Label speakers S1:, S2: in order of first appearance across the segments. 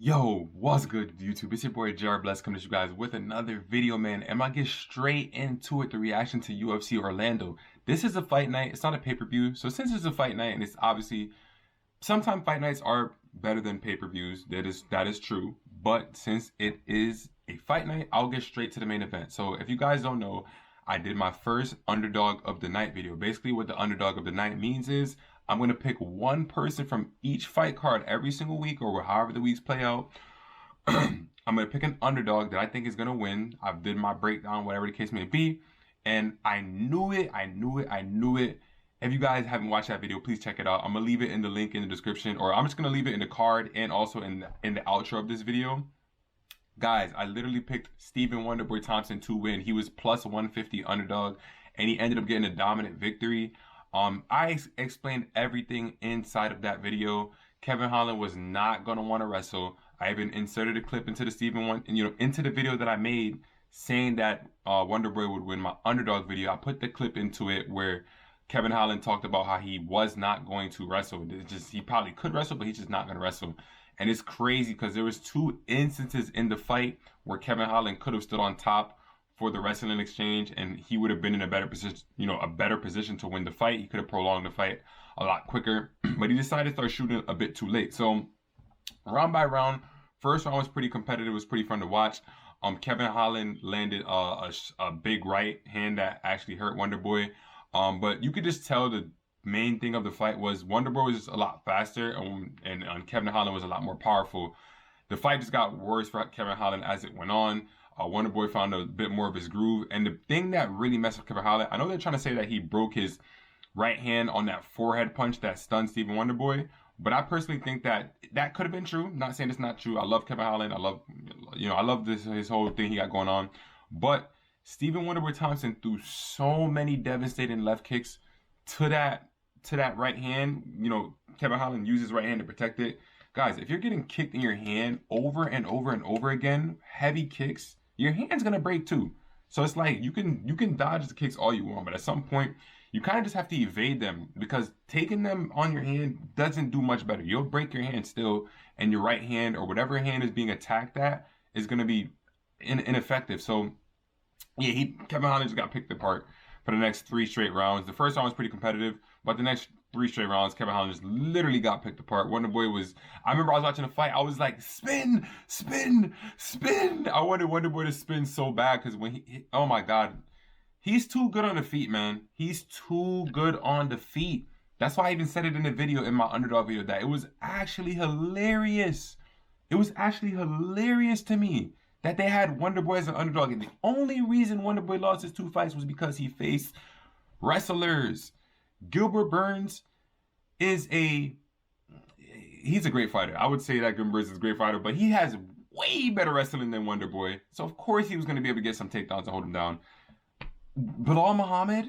S1: Yo, what's good, YouTube? It's your boy JR Bless coming to you guys with another video, man. And I get straight into it, the reaction to UFC Orlando. This is a fight night. It's not a pay-per-view. So since it's a fight night, and it's obviously sometimes fight nights are better than pay-per-views. That is true. But since it is a fight night, I'll get straight to the main event. So if you guys don't know, I did my first underdog of the night video. Basically, what the underdog of the night means is I'm gonna pick one person from each fight card every single week or however the weeks play out. I'm gonna pick an underdog that I think is gonna win. I did my breakdown, whatever the case may be, and I knew it. I knew it. I knew it. If you guys haven't watched that video, please check it out. I'm gonna leave it in the link in the description, or I'm just gonna leave it in the card and also in the outro of this video. Guys, I literally picked Stephen Wonderboy Thompson to win. He was plus 150 underdog, and he ended up getting a dominant victory. I explained everything inside of that video. Kevin Holland was not gonna want to wrestle. I even inserted a clip into the into the video that I made saying that Wonderboy would win my underdog video. I put the clip into it where Kevin Holland talked about how he was not going to wrestle. It's just he probably could wrestle, but he's just not gonna wrestle. And it's crazy because there was two instances in the fight where Kevin Holland could have stood on top for the wrestling exchange, and he would have been in a better position, a better position to win the fight. He could have prolonged the fight a lot quicker, but he decided to start shooting a bit too late. So round by round, first round was pretty competitive. It was pretty fun to watch. Kevin Holland landed a big right hand that actually hurt Wonderboy. But you could just tell the main thing of the fight was Wonderboy was just a lot faster, and Kevin Holland was a lot more powerful. The fight just got worse for Kevin Holland as it went on. Wonderboy found a bit more of his groove, and the thing that really messed with Kevin Holland, I know they're trying to say that he broke his right hand on that forehead punch that stunned Stephen Wonderboy, but I personally think that that could have been true. Not saying it's not true. I love Kevin Holland. I love this his whole thing he got going on, but Stephen Wonderboy Thompson threw so many devastating left kicks to that right hand. Kevin Holland used his right hand to protect it. Guys, if you're getting kicked in your hand over and over and over again, heavy kicks, your hand's gonna break too. So it's like you can dodge the kicks all you want, but at some point you kind of just have to evade them because taking them on your hand doesn't do much better. You'll break your hand still, and your right hand or whatever hand is being attacked at is gonna be ineffective. So yeah, Kevin Holland just got picked apart for the next three straight rounds. The first round was pretty competitive, but the next three straight rounds, Kevin Holland just literally got picked apart. Wonderboy was, I remember I was watching the fight, I was like, spin, spin, spin. I wanted Wonderboy to spin so bad because oh my God, he's too good on the feet, man. He's too good on the feet. That's why I even said it in the video, in my underdog video, that it was actually hilarious. It was actually hilarious to me that they had Wonderboy as an underdog. And the only reason Wonderboy lost his two fights was because he faced wrestlers. Gilbert Burns is he's a great fighter. I would say that Gilbert Burns is a great fighter, but he has way better wrestling than Wonderboy. So of course he was going to be able to get some takedowns and hold him down. Bilal Muhammad,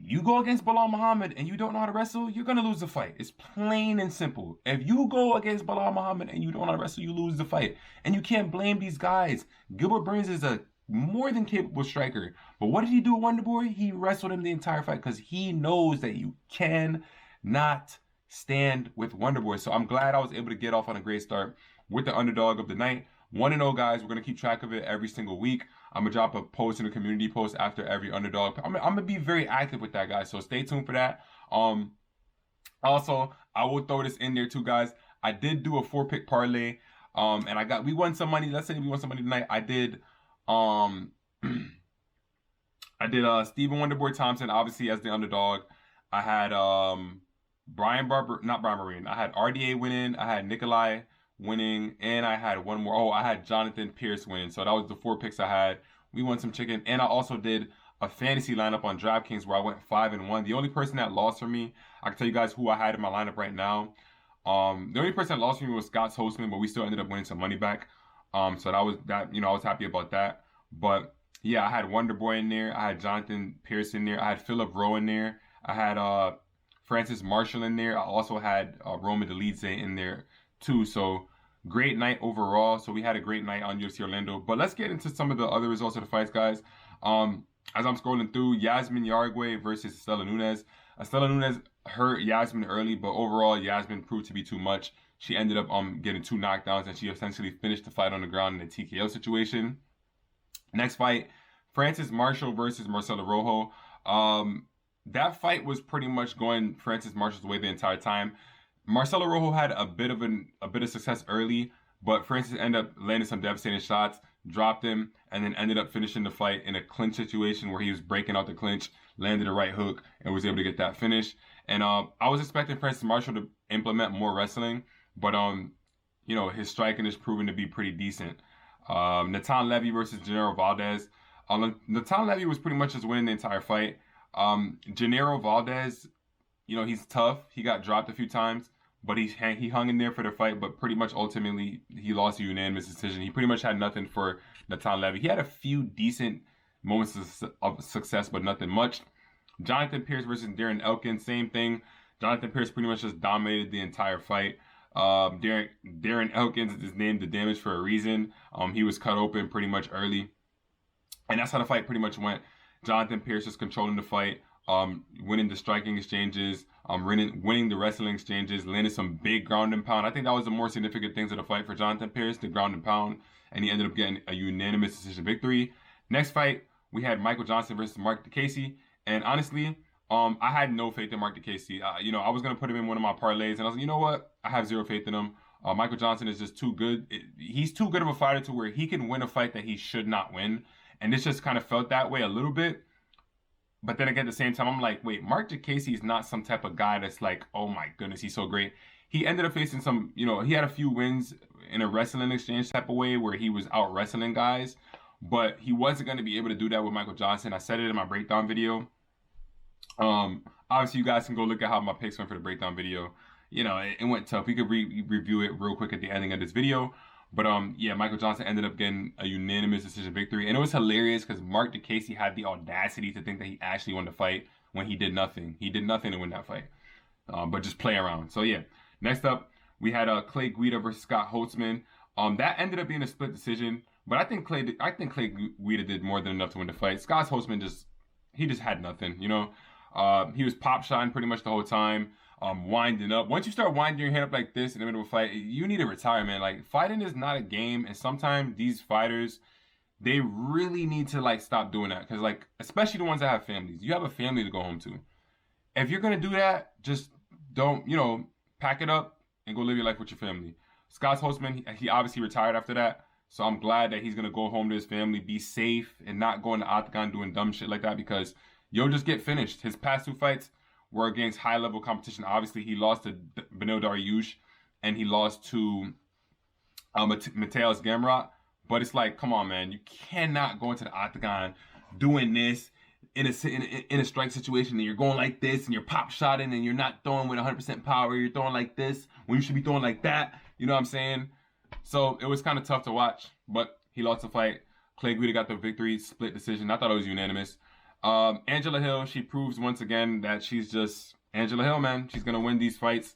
S1: you go against Bilal Muhammad and you don't know how to wrestle, you're going to lose the fight. It's plain and simple. If you go against Bilal Muhammad and you don't know how to wrestle, you lose the fight. And you can't blame these guys. Gilbert Burns is a more than capable striker. But what did he do with Wonderboy? He wrestled him the entire fight because he knows that you cannot stand with Wonderboy. So I'm glad I was able to get off on a great start with the underdog of the night. 1-0, guys. We're going to keep track of it every single week. I'm going to drop a post in the community post after every underdog. I'm going to be very active with that, guys. So stay tuned for that. Also, I will throw this in there too, guys. I did do a 4-pick parlay. And we won some money. Let's say we won some money tonight. I did Stephen Wonderboy Thompson, obviously, as the underdog. I had not Brian Marine. I had RDA winning. I had Nikolai winning, and I had one more. Oh, I had Jonathan Pierce winning. So that was the 4 picks I had. We won some chicken, and I also did a fantasy lineup on DraftKings where I went 5-1. The only person that lost for me, I can tell you guys who I had in my lineup right now. The only person that lost for me was Scott's Hostman, but we still ended up winning some money back. So I was happy about that. But yeah, I had Wonderboy in there. I had Jonathan Pierce in there. I had Philip Rowe in there. I had Francis Marshall in there. I also had Roman Dolidze in there too. So great night overall. So we had a great night on UFC Orlando. But let's get into some of the other results of the fights, guys. As I'm scrolling through, Yasmin Yargway versus Stella Nunes. Estela Nunes hurt Yasmin early, but overall Yasmin proved to be too much. She ended up getting 2 knockdowns, and she essentially finished the fight on the ground in a TKO situation. Next fight, Francis Marshall versus Marcelo Rojo. That fight was pretty much going Francis Marshall's way the entire time. Marcelo Rojo had a bit of success early, but Francis ended up landing some devastating shots, dropped him, and then ended up finishing the fight in a clinch situation where he was breaking out the clinch, landed a right hook, and was able to get that finish. And I was expecting Francis Marshall to implement more wrestling, but you know, his striking is proven to be pretty decent. Natan Levy versus Gennaro Valdez. Natan Levy was pretty much just winning the entire fight. Gennaro Valdez, you know, he's tough. He got dropped a few times, but he hung in there for the fight. But pretty much ultimately, he lost a unanimous decision. He pretty much had nothing for Natan Levy. He had a few decent moments of success, but nothing much. Jonathan Pierce versus Darren Elkins, same thing. Jonathan Pierce pretty much just dominated the entire fight. Darren Elkins is named the damage for a reason. He was cut open pretty much early, and that's how the fight pretty much went. Jonathan Pierce was controlling the fight, winning the striking exchanges, winning the wrestling exchanges, landed some big ground and pound. I think that was the more significant things of the fight for Jonathan Pierce, the ground and pound, and he ended up getting a unanimous decision victory. Next fight, we had Michael Johnson versus Marc Diakiese, and honestly, I had no faith in Marc Diakiese. You know, I was gonna put him in one of my parlays, and I was like, you know what? I have zero faith in him. Michael Johnson is just too good. He's too good of a fighter to where he can win a fight that he should not win. And this just kind of felt that way a little bit. But then again, at the same time, I'm like, wait, Marc Diakiese is not some type of guy that's like, oh my goodness, he's so great. He ended up facing some, you know, he had a few wins in a wrestling exchange type of way where he was out wrestling guys. But he wasn't going to be able to do that with Michael Johnson. I said it in my breakdown video. Obviously, you guys can go look at how my picks went for the breakdown video. You know, it went tough. We could review it real quick at the ending of this video. But yeah, Michael Johnson ended up getting a unanimous decision victory. And it was hilarious because Marc Diakiese had the audacity to think that he actually won the fight when he did nothing. He did nothing to win that fight, but just play around. So yeah, next up, we had Clay Guida versus Scott Holtzman. That ended up being a split decision. But I think Clay Guida did more than enough to win the fight. Scott Holtzman just had nothing, you know. He was pop shotting pretty much the whole time. Winding up. Once you start winding your hand up like this in the middle of a fight, you need to retire, man. Like, fighting is not a game, and sometimes these fighters, they really need to, like, stop doing that. Because, like, especially the ones that have families. You have a family to go home to. If you're going to do that, just don't, you know, pack it up and go live your life with your family. Scott Holtzman, he obviously retired after that, so I'm glad that he's going to go home to his family, be safe, and not go in the octagon doing dumb shit like that, because you'll just get finished. His past 2 fights were against high-level competition. Obviously, he lost to Beneil Dariush, and he lost to Mateusz Gamrot. But it's like, come on, man. You cannot go into the octagon doing this in a strike situation, and you're going like this, and you're pop-shotting, and you're not throwing with 100% power. You're throwing like this when you should be throwing like that. You know what I'm saying? So it was kind of tough to watch, but he lost the fight. Clay Guida got the victory, split decision. I thought it was unanimous. Angela Hill, she proves once again that she's just Angela Hill, man. She's gonna win these fights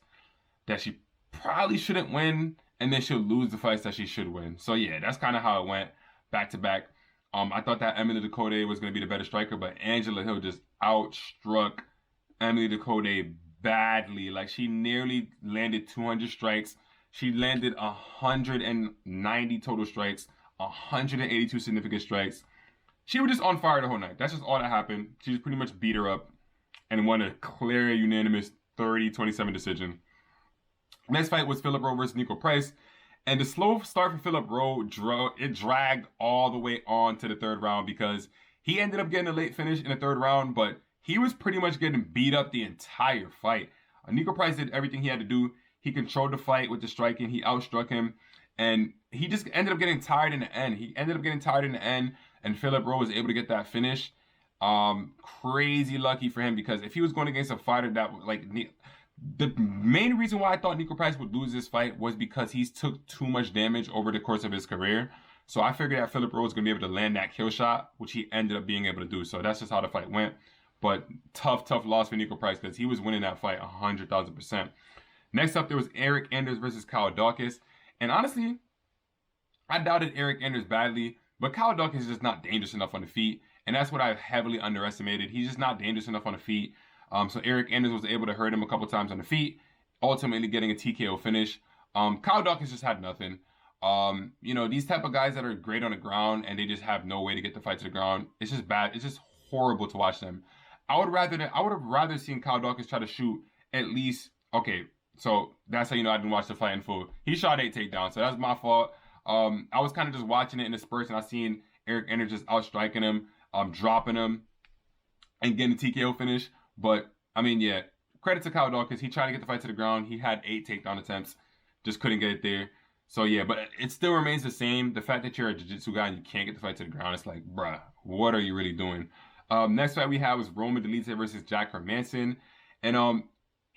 S1: that she probably shouldn't win, and then she'll lose the fights that she should win. So yeah, that's kind of how it went back to back. I thought that Emily Ducote was gonna be the better striker, but Angela Hill just outstruck Emily Ducote badly. Like, she nearly landed 200 strikes. She landed 190 total strikes, 182 significant strikes. She was just on fire the whole night. That's just all that happened. She just pretty much beat her up and won a clear, unanimous 30-27 decision. Next fight was Philip Rowe versus Nico Price. And the slow start for Philip Rowe, it dragged all the way on to the 3rd round because he ended up getting a late finish in the 3rd round, but he was pretty much getting beat up the entire fight. Nico Price did everything he had to do. He controlled the fight with the striking. He outstruck him. And he just ended up getting tired in the end. And Philip Rowe was able to get that finish. Crazy lucky for him, because if he was going against a fighter that, like, the main reason why I thought Nico Price would lose this fight was because he's took too much damage over the course of his career. So I figured that Philip Rowe was going to be able to land that kill shot, which he ended up being able to do. So that's just how the fight went. But tough loss for Nico Price, because he was winning that fight 100,000%. Next up, there was Eric Anders versus Kyle Daukaus. And honestly, I doubted Eric Anders badly, but Kyle Daukaus is just not dangerous enough on the feet. And that's what I've heavily underestimated. He's just not dangerous enough on the feet. So Eric Anders was able to hurt him a couple times on the feet, ultimately getting a TKO finish. Kyle Dawkins just had nothing. These type of guys that are great on the ground and they just have no way to get the fight to the ground. It's just bad. It's just horrible to watch them. I would have rather seen Kyle Dawkins try to shoot at least. Okay, so that's how you know I didn't watch the fight in full. He shot 8 takedowns, so that's my fault. I was kind of just watching it in the spurts, and I seen Eric Anders just outstriking him, dropping him, and getting a TKO finish. But I mean, yeah, credit to Kyle Dawkins. He tried to get the fight to the ground. He had 8 takedown attempts, just couldn't get it there. So yeah, but it still remains the same. The fact that you're a jiu-jitsu guy and you can't get the fight to the ground, it's like, bruh, what are you really doing? Next fight we had was Roman Dolidze versus Jack Hermansson. And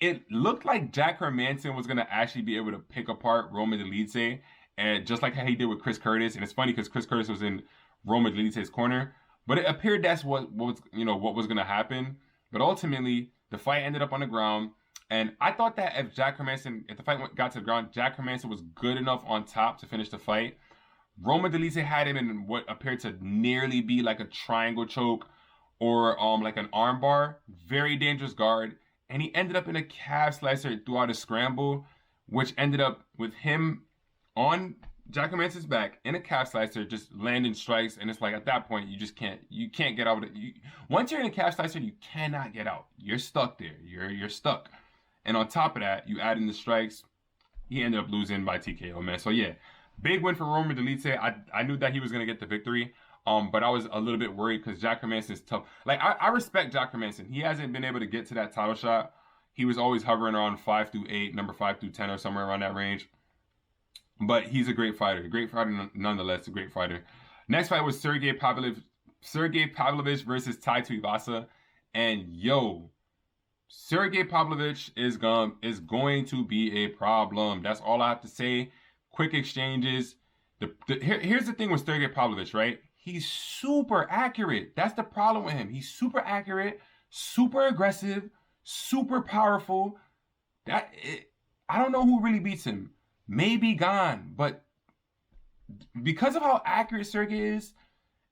S1: it looked like Jack Hermansson was gonna actually be able to pick apart Roman Dolidze, and just like how he did with Chris Curtis. And it's funny because Chris Curtis was in Roman Dolidze's corner, but it appeared that's what was gonna happen. But ultimately, the fight ended up on the ground. And I thought that if the fight got to the ground, Jack Hermansson was good enough on top to finish the fight. Roman Dolidze had him in what appeared to nearly be like a triangle choke or like an armbar. Very dangerous guard. And he ended up in a calf slicer throughout a scramble, which ended up with him on Jack Hermansson's back in a calf slicer, just landing strikes. And it's like at that point, you can't get out of it. Once you're in a calf slicer, you cannot get out. You're stuck there. You're stuck. And on top of that, you add in the strikes. He ended up losing by TKO, man. So yeah, big win for Roman Dolidze. I knew that he was gonna get the victory. But I was a little bit worried because Jack Hermansson is tough. Like I respect Jack Hermansson. He hasn't been able to get to that title shot. He was always hovering around 5 through 8, number 5 through 10, or somewhere around that range. But he's a great fighter. Nonetheless, a great fighter. Next fight was Sergey Pavlovich versus Tai Tuivasa. And yo, Sergey Pavlovich is going to be a problem. That's all I have to say. Quick exchanges. Here's the thing with Sergey Pavlovich, right? He's super accurate. That's the problem with him. He's super accurate, super aggressive, super powerful. I don't know who really beats him. Maybe Gane, but because of how accurate Sergey is,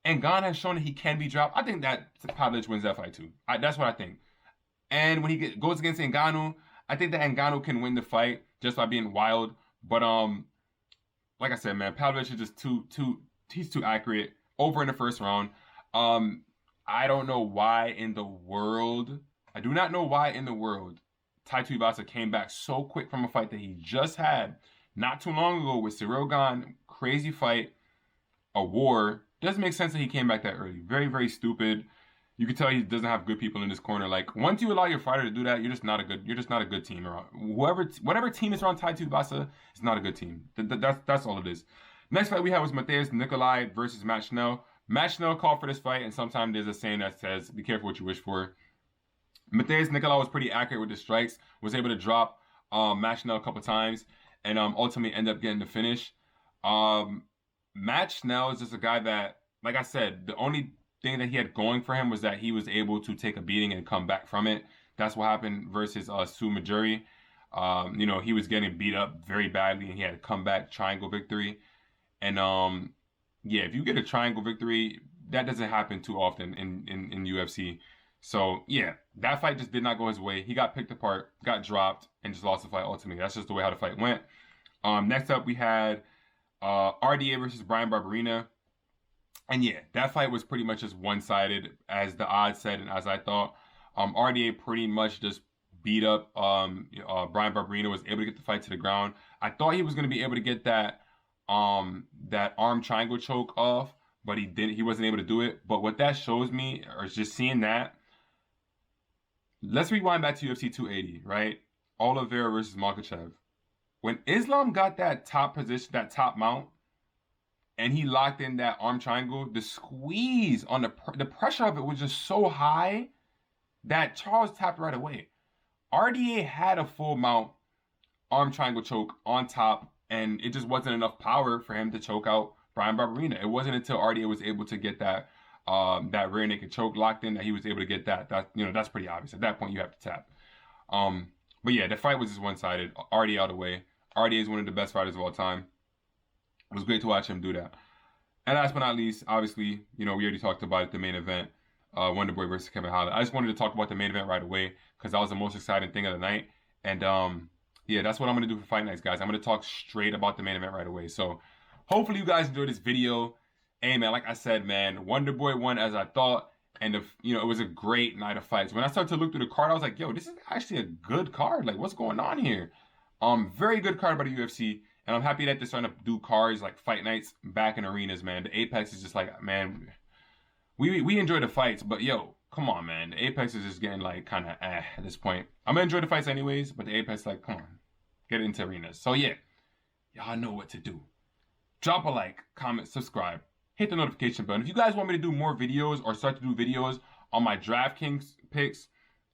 S1: and Gane has shown that he can be dropped, I think that Pavlovich wins that fight too. That's what I think. And when he goes against Ngannou, I think that Ngannou can win the fight just by being wild. But like I said, man, Pavlovich is just he's too accurate. Over in the first round. I don't know why in the world. I do not know why in the world Tai Tuivasa came back so quick from a fight that he just had not too long ago with Ciryl Gane. Crazy fight, a war. Doesn't make sense that he came back that early. Very, very stupid. You can tell he doesn't have good people in his corner. Like once you allow your fighter to do that, you're just not a good team around. Whatever team is around Tai Tuivasa is not a good team. That's all it is. Next fight we had was Matheus Nicolai versus Matt Schnell. Matt Schnell called for this fight, and sometimes there's a saying that says, be careful what you wish for. Matheus Nicolai was pretty accurate with the strikes, was able to drop Matt Schnell a couple times, and ultimately end up getting the finish. Matt Schnell is just a guy that, like I said, the only thing that he had going for him was that he was able to take a beating and come back from it. That's what happened versus Sue Majuri. He was getting beat up very badly, and he had a comeback triangle victory. And yeah, if you get a triangle victory, that doesn't happen too often in UFC. So yeah, that fight just did not go his way. He got picked apart, got dropped, and just lost the fight ultimately. That's just the way how the fight went. Next up, we had RDA versus Bryan Barberena. And yeah, that fight was pretty much just one-sided, as the odds said and as I thought. RDA pretty much just beat up Bryan Barberena, was able to get the fight to the ground. I thought he was going to be able to get that arm triangle choke off, but he wasn't able to do it. But what that shows me, or just seeing that, let's rewind back to UFC 280, right? Oliveira versus Makhachev. When Islam got that top position, that top mount, and he locked in that arm triangle, the squeeze on the pressure of it was just so high that Charles tapped right away. RDA had a full mount arm triangle choke on top, and it just wasn't enough power for him to choke out Bryan Barberena. It wasn't until RDA was able to get that rear naked choke locked in that he was able to get that. That's pretty obvious. At that point, you have to tap. But yeah, the fight was just one-sided. RDA out of the way. RDA is one of the best fighters of all time. It was great to watch him do that. And last but not least, obviously, we already talked about it, the main event. Wonder Boy versus Kevin Holland. I just wanted to talk about the main event right away because that was the most exciting thing of the night. And yeah, that's what I'm gonna do for Fight Nights, guys. I'm gonna talk straight about the main event right away. So hopefully you guys enjoyed this video. Hey man, like I said, man, Wonder Boy won as I thought, and it was a great night of fights. When I started to look through the card, I was like, yo, this is actually a good card. Like, what's going on here? Very good card by the UFC, and I'm happy that they're starting to do cards like Fight Nights back in arenas, man. The Apex is just like, man, we enjoy the fights, but yo, come on, man. The Apex is just getting like kind of at this point. I'm gonna enjoy the fights anyways, but the Apex, like, come on, get into arenas. So yeah, y'all know what to do. Drop a like, comment, subscribe, hit the notification button. If you guys want me to do more videos or start to do videos on my DraftKings picks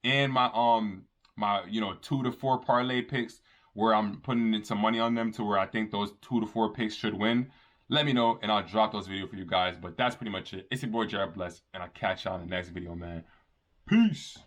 S1: and my my 2 to 4 parlay picks where I'm putting in some money on them to where I think those 2 to 4 picks should win, let me know and I'll drop those videos for you guys. But that's pretty much it. It's your boy Jared Bless, and I'll catch y'all in the next video, man. Peace.